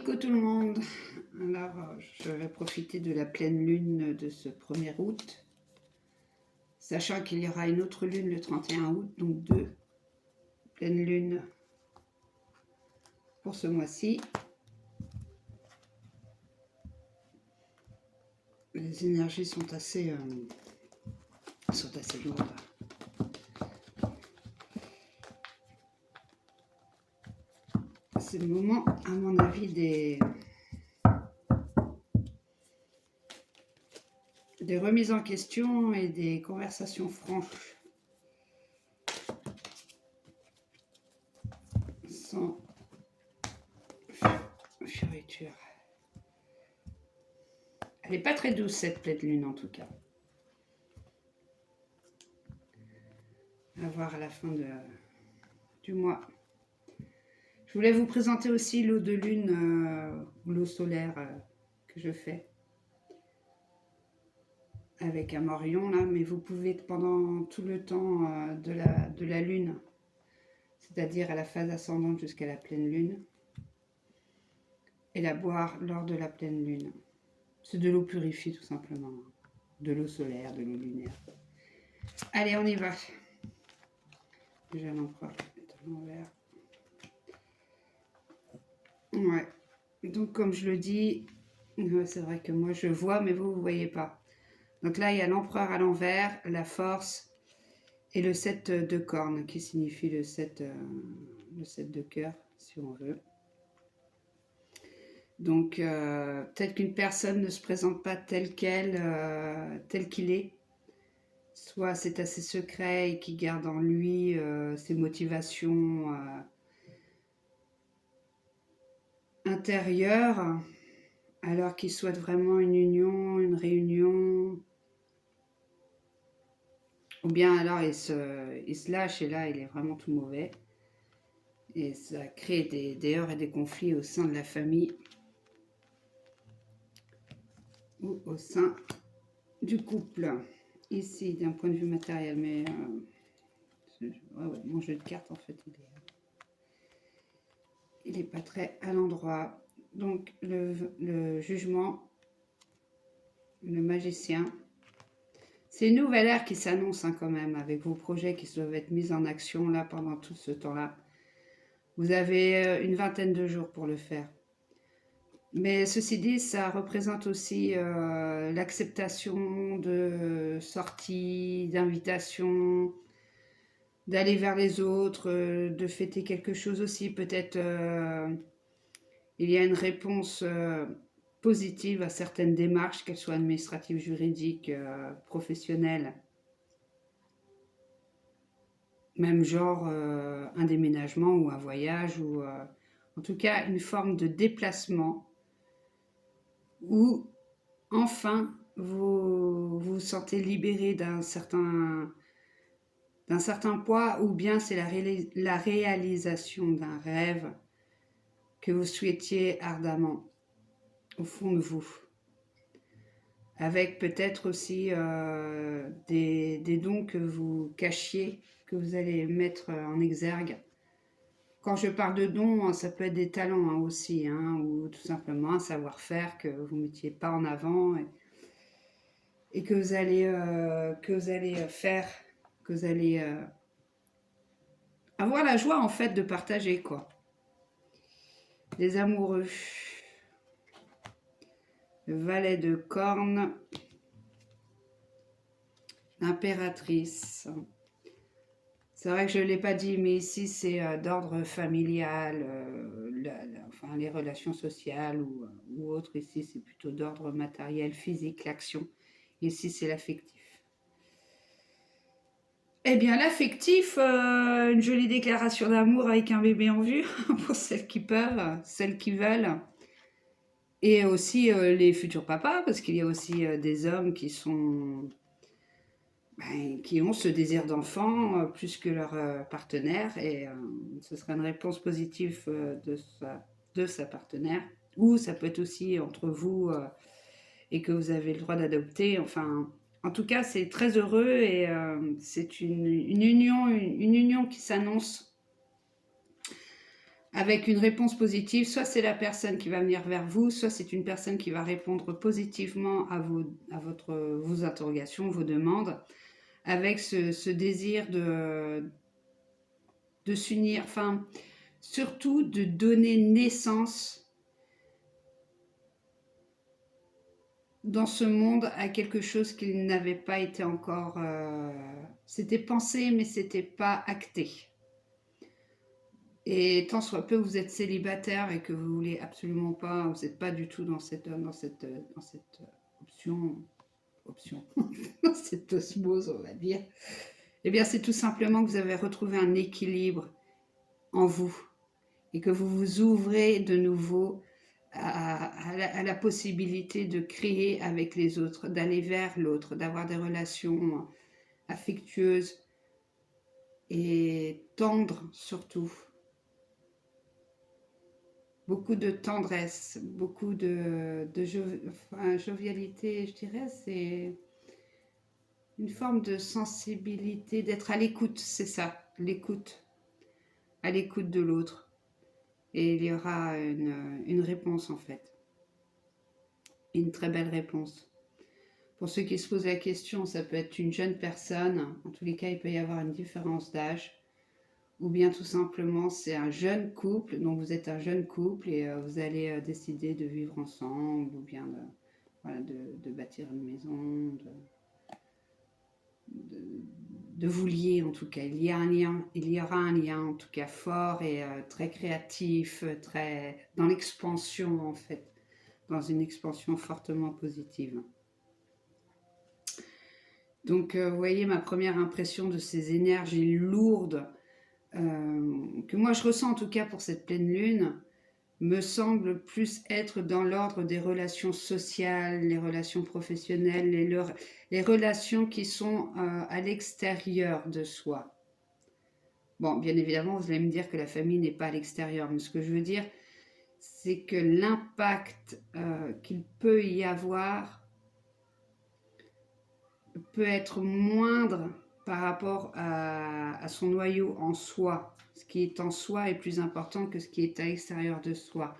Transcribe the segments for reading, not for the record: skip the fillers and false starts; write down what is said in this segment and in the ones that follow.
Coucou tout le monde. Alors, je vais profiter de la pleine lune de ce 1er août, sachant qu'il y aura une autre lune le 31 août, donc 2 pleines lunes pour ce mois-ci. Les énergies sont assez lourdes. C'est le moment, à mon avis, des remises en question et des conversations franches, sans fioriture. Elle n'est pas très douce, cette pleine lune, en tout cas. À voir à la fin du mois. Je voulais vous présenter aussi l'eau de lune, ou l'eau solaire que je fais avec un morion là, mais vous pouvez pendant tout le temps de la lune, c'est-à-dire à la phase ascendante jusqu'à la pleine lune, et la boire lors de la pleine lune. C'est de l'eau purifiée tout simplement, de l'eau solaire, de l'eau lunaire. Allez, on y va. Déjà l'empereur est à l'envers. Ouais, donc comme je le dis, c'est vrai que moi je vois, mais vous ne voyez pas. Donc là, il y a l'empereur à l'envers, la force et le 7 de cornes qui signifie le 7 de cœur, si on veut. Donc peut-être qu'une personne ne se présente pas telle qu'elle, tel qu'il est. Soit c'est assez secret et qui garde en lui ses motivations intérieures, alors qu'il souhaite vraiment une union, une réunion. Ou bien alors il se lâche et là il est vraiment tout mauvais. Et ça crée des heurts et des conflits au sein de la famille ou au sein du couple. Ici, d'un point de vue matériel, mais mon jeu de cartes en fait il est pas très à l'endroit. Donc le jugement, le magicien, c'est une nouvelle ère qui s'annonce quand même, avec vos projets qui doivent être mis en action là pendant tout ce temps-là. Vous avez une vingtaine de jours pour le faire. Mais ceci dit, ça représente aussi l'acceptation de sorties, d'invitations, d'aller vers les autres, de fêter quelque chose aussi. Peut-être il y a une réponse positive à certaines démarches, qu'elles soient administratives, juridiques, professionnelles. Même genre un déménagement ou un voyage, ou en tout cas une forme de déplacement où enfin vous vous sentez libéré d'un certain poids, ou bien c'est la réalisation d'un rêve que vous souhaitiez ardemment au fond de vous. Avec peut-être aussi des dons que vous cachiez, que vous allez mettre en exergue. Quand je parle de dons, ça peut être des talents aussi, ou tout simplement un savoir-faire que vous ne mettiez pas en avant et que vous allez faire, que vous allez avoir la joie en fait de partager, quoi. Les amoureux. Le valet de cornes. L'impératrice. C'est vrai que je ne l'ai pas dit, mais ici c'est d'ordre familial, enfin les relations sociales ou autres. Ici c'est plutôt d'ordre matériel, physique, l'action. Ici c'est l'affectif. Eh bien l'affectif, une jolie déclaration d'amour avec un bébé en vue pour celles qui peuvent, celles qui veulent. Et aussi les futurs papas, parce qu'il y a aussi des hommes qui sont... qui ont ce désir d'enfant plus que leur partenaire, et ce sera une réponse positive de sa partenaire, ou ça peut être aussi entre vous et que vous avez le droit d'adopter. Enfin, en tout cas, c'est très heureux et c'est une union qui s'annonce avec une réponse positive. Soit c'est la personne qui va venir vers vous, soit c'est une personne qui va répondre positivement à vos interrogations, vos demandes, avec ce désir de s'unir, enfin, surtout de donner naissance dans ce monde à quelque chose qui n'avait pas été encore... c'était pensé, mais c'était pas acté. Et tant soit peu vous êtes célibataire et que vous voulez absolument pas, vous n'êtes pas du tout dans cette option, dans cette osmose, on va dire, eh bien c'est tout simplement que vous avez retrouvé un équilibre en vous et que vous vous ouvrez de nouveau à la possibilité de créer avec les autres, d'aller vers l'autre, d'avoir des relations affectueuses et tendres surtout. Beaucoup de tendresse, beaucoup de jovialité, je dirais, c'est une forme de sensibilité, d'être à l'écoute, c'est ça, l'écoute, à l'écoute de l'autre. Et il y aura une réponse en fait, une très belle réponse. Pour ceux qui se posent la question, ça peut être une jeune personne, en tous les cas il peut y avoir une différence d'âge, ou bien tout simplement c'est un jeune couple, donc vous êtes un jeune couple et vous allez décider de vivre ensemble, ou bien de bâtir une maison, de vous lier en tout cas. Il y aura un lien en tout cas fort et très créatif, très dans l'expansion en fait, dans une expansion fortement positive. Donc vous voyez ma première impression de ces énergies lourdes que moi je ressens en tout cas pour cette pleine lune, me semble plus être dans l'ordre des relations sociales, les relations professionnelles, les relations qui sont à l'extérieur de soi. Bon, bien évidemment, vous allez me dire que la famille n'est pas à l'extérieur, mais ce que je veux dire, c'est que l'impact qu'il peut y avoir peut être moindre par rapport à son noyau en soi. Ce qui est en soi est plus important que ce qui est à l'extérieur de soi.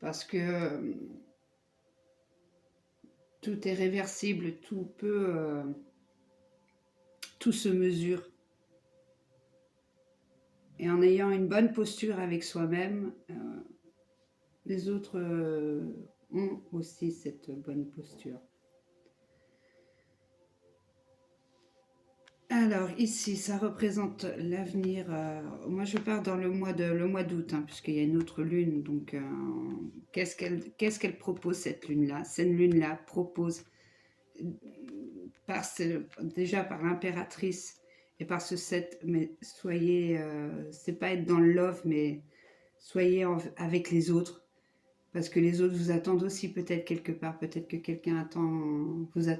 Parce que tout est réversible, tout se mesure. Et en ayant une bonne posture avec soi-même, les autres ont aussi cette bonne posture. Alors ici, ça représente l'avenir. Moi, je pars dans le mois d'août, hein, puisqu'il y a une autre lune. Donc, qu'est-ce qu'elle propose cette lune-là? Cette lune-là propose, déjà par l'impératrice et par ce 7, mais soyez, c'est pas être dans le love, mais soyez avec les autres, parce que les autres vous attendent aussi peut-être quelque part. Peut-être que quelqu'un vous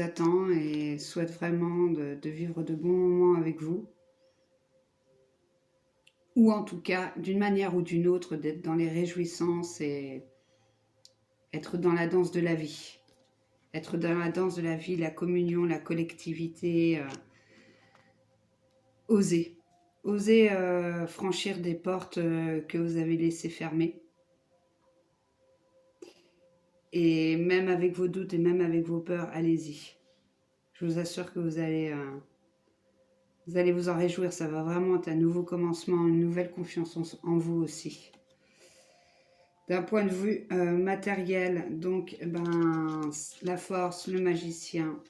attend et souhaite vraiment de vivre de bons moments avec vous. Ou en tout cas, d'une manière ou d'une autre, d'être dans les réjouissances et être dans la danse de la vie. Être dans la danse de la vie, la communion, la collectivité. Oser. Oser franchir des portes que vous avez laissées fermées. Et même avec vos doutes et même avec vos peurs, allez-y. Je vous assure que vous allez vous en réjouir. Ça va vraiment être un nouveau commencement, une nouvelle confiance en vous aussi. D'un point de vue matériel, donc la force, le magicien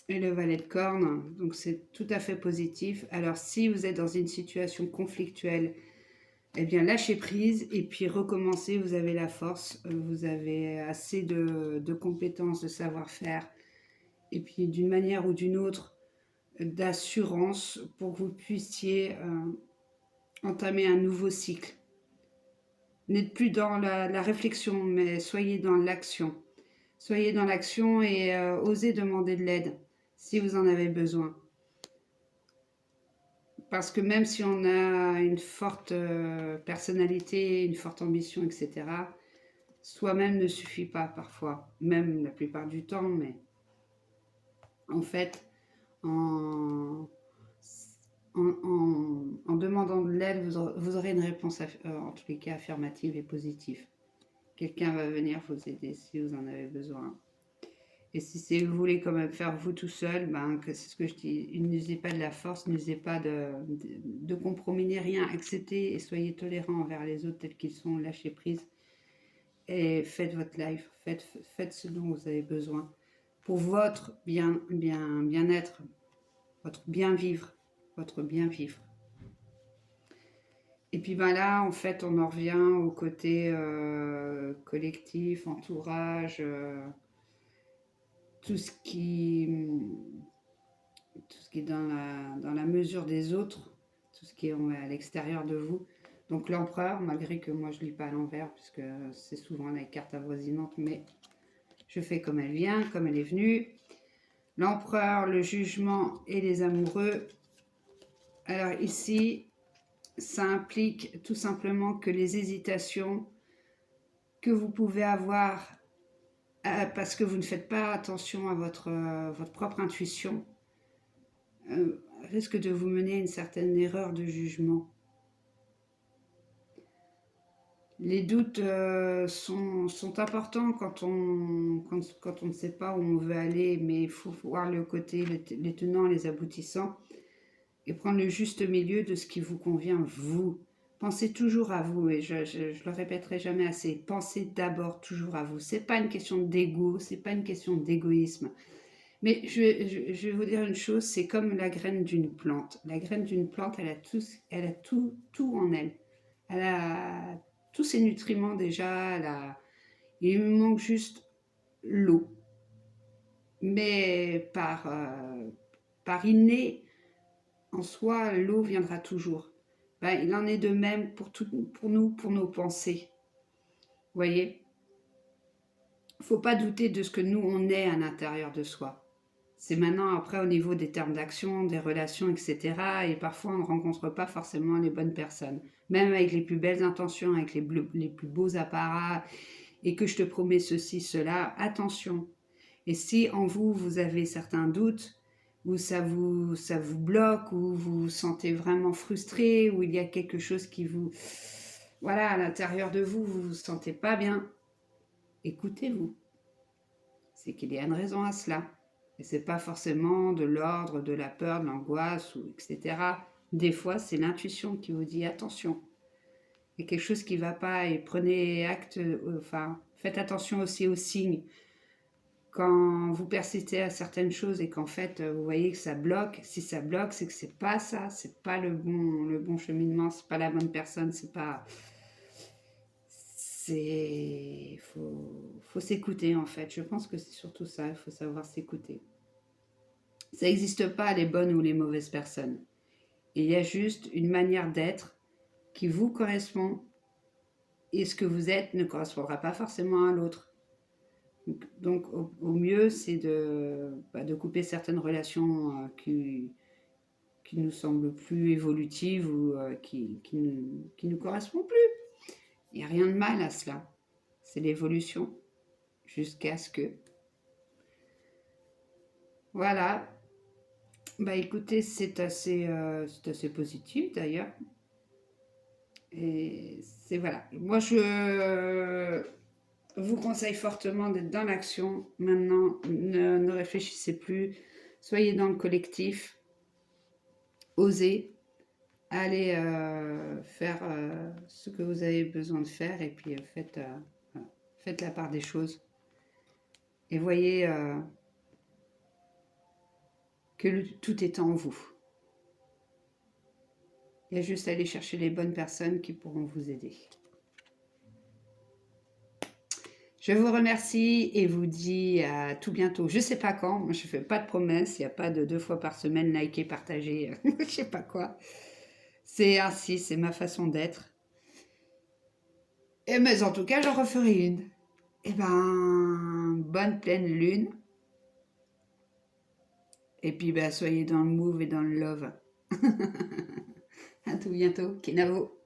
et le valet de cornes, donc c'est tout à fait positif. Alors si vous êtes dans une situation conflictuelle, eh bien lâchez prise et puis recommencez, vous avez la force, vous avez assez de compétences, de savoir-faire et puis d'une manière ou d'une autre d'assurance pour que vous puissiez entamer un nouveau cycle. N'êtes plus dans la réflexion, mais soyez dans l'action. Soyez dans l'action et osez demander de l'aide si vous en avez besoin. Parce que même si on a une forte personnalité, une forte ambition, etc., soi-même ne suffit pas parfois, même la plupart du temps, mais en fait, en demandant de l'aide, vous aurez une réponse, en tous les cas, affirmative et positive. Quelqu'un va venir vous aider si vous en avez besoin. Et si vous voulez quand même faire vous tout seul, ben, c'est ce que je dis, n'usez pas de la force, n'usez pas de compromis ni rien, acceptez et soyez tolérants envers les autres tels qu'ils sont, lâchez prise et faites votre life, faites ce dont vous avez besoin pour votre bien-être, votre bien-vivre, votre bien-vivre. Et puis ben là, en fait, on en revient au côté collectif, entourage, tout ce qui est dans la mesure des autres, tout ce qui est à l'extérieur de vous. Donc l'empereur, malgré que moi je ne lis pas à l'envers, puisque c'est souvent la carte avoisinante, mais je fais comme elle vient, comme elle est venue. L'empereur, le jugement et les amoureux. Alors ici, ça implique tout simplement que les hésitations que vous pouvez avoir parce que vous ne faites pas attention à votre propre intuition risque de vous mener à une certaine erreur de jugement. Les doutes sont importants quand on ne sait pas où on veut aller, mais il faut voir le côté, les tenants, les aboutissants, et prendre le juste milieu de ce qui vous convient, vous. Pensez toujours à vous, et je le répéterai jamais assez, pensez d'abord toujours à vous. C'est pas une question d'ego, c'est pas une question d'égoïsme. Mais je vais vous dire une chose, c'est comme la graine d'une plante. La graine d'une plante, elle a tout en elle. Elle a tous ses nutriments déjà, il lui manque juste l'eau. Mais par inné, en soi, l'eau viendra toujours. Ben, il en est de même pour nous, pour nos pensées. Vous voyez ? Il ne faut pas douter de ce que nous, on est à l'intérieur de soi. C'est maintenant après au niveau des termes d'action, des relations, etc. Et parfois on ne rencontre pas forcément les bonnes personnes. Même avec les plus belles intentions, avec les plus beaux apparats, et que je te promets ceci, cela, attention. Et si en vous, vous avez certains doutes, ou ça vous bloque, ou vous vous sentez vraiment frustré, ou il y a quelque chose qui vous... Voilà, à l'intérieur de vous, vous ne vous sentez pas bien, écoutez-vous. C'est qu'il y a une raison à cela. Et c'est pas forcément de l'ordre, de la peur, de l'angoisse, etc. Des fois, c'est l'intuition qui vous dit attention. Il y a quelque chose qui ne va pas et prenez acte, faites attention aussi aux signes. Quand vous persistez à certaines choses et qu'en fait, vous voyez que ça bloque, si ça bloque, c'est que c'est pas ça, c'est pas le bon cheminement, c'est pas la bonne personne, c'est pas... faut s'écouter en fait. Je pense que c'est surtout ça, il faut savoir s'écouter. Ça n'existe pas les bonnes ou les mauvaises personnes. Il y a juste une manière d'être qui vous correspond et ce que vous êtes ne correspondra pas forcément à l'autre. Donc au mieux, c'est de couper certaines relations qui nous semblent plus évolutives ou qui nous correspondent plus. Il n'y a rien de mal à cela. C'est l'évolution jusqu'à ce que... Voilà. Bah écoutez, c'est assez positif d'ailleurs. Et c'est voilà. Moi, je vous conseille fortement d'être dans l'action. Maintenant, ne réfléchissez plus. Soyez dans le collectif. Osez. Allez faire ce que vous avez besoin de faire. Et puis, faites la part des choses. Et voyez que tout est en vous. Il y a juste à aller chercher les bonnes personnes qui pourront vous aider. Je vous remercie et vous dis à tout bientôt. Je ne sais pas quand, moi je ne fais pas de promesses, il n'y a pas de 2 fois par semaine liker, partager, je ne sais pas quoi. C'est ainsi, c'est ma façon d'être. Mais en tout cas, j'en referai une. Eh ben, bonne pleine lune. Et puis, soyez dans le move et dans le love. À tout bientôt. Kenavo.